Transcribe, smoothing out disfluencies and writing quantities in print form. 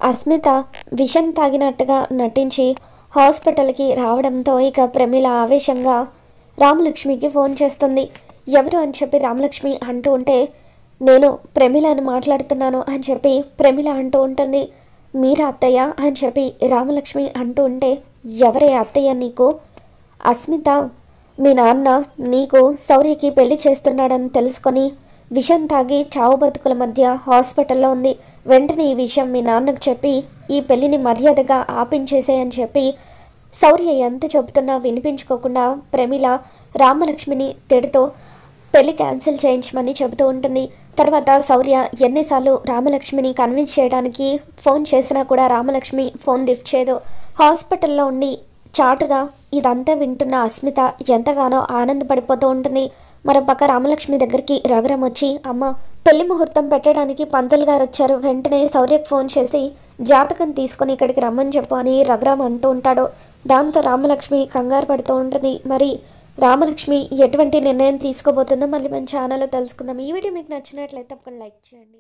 అస్మిత విషం తాగినట్టుగా నటించి హాస్పిటల్కి రావడంతో ఇక ప్రమీల ఆవేశంగా రామలక్ష్మికి ఫోన్ చేస్తుంది. ఎవరు అని చెప్పి రామలక్ష్మి అంటూ ఉంటే, నేను ప్రమీలని మాట్లాడుతున్నాను అని చెప్పి ప్రమీల అంటూ ఉంటుంది. మీరా అత్తయ్య అని చెప్పి రామలక్ష్మి అంటూ ఉంటే, ఎవరే అత్తయ్య నీకు? అస్మిత మీ నాన్న నీకు శౌర్యకి పెళ్లి చేస్తున్నాడని తెలుసుకొని విషం తాగి చావు బతుకుల మధ్య హాస్పిటల్లో ఉంది. వెంటనే ఈ విషయం మీ నాన్నకు చెప్పి ఈ పెళ్లిని మర్యాదగా ఆపించేసేయని చెప్పి శౌర్య ఎంత చెబుతున్నా వినిపించుకోకుండా ప్రమీల రామలక్ష్మిని తిడుతూ పెళ్లి క్యాన్సిల్ చేయించమని చెబుతూ ఉంటుంది. తర్వాత శౌర్య ఎన్నిసార్లు రామలక్ష్మిని కన్విన్స్ చేయడానికి ఫోన్ చేసినా కూడా రామలక్ష్మి ఫోన్ లిఫ్ట్ చేయదు. హాస్పిటల్లో ఉండి చాటుగా ఇదంతా వింటున్న అస్మిత ఎంతగానో ఆనందపడిపోతూ ఉంటుంది. మరోపక్క రామలక్ష్మి దగ్గరికి రఘురామ్ వచ్చి, అమ్మ పెళ్లి ముహూర్తం పెట్టడానికి పంతులు గారు వచ్చారు, వెంటనే శౌర్యకు ఫోన్ చేసి జాతకం తీసుకొని ఇక్కడికి రమ్మని చెప్పు అని రఘురామ్ అంటూ ఉంటాడు. దాంతో రామలక్ష్మి కంగారు పడుతూ ఉంటుంది. మరి రామలక్ష్మి ఎటువంటి నిర్ణయం తీసుకోబోతుందో మళ్ళీ మన ఛానల్లో తెలుసుకుందాం. ఈ వీడియో మీకు నచ్చినట్లయితే తప్పకుండా లైక్ చేయండి.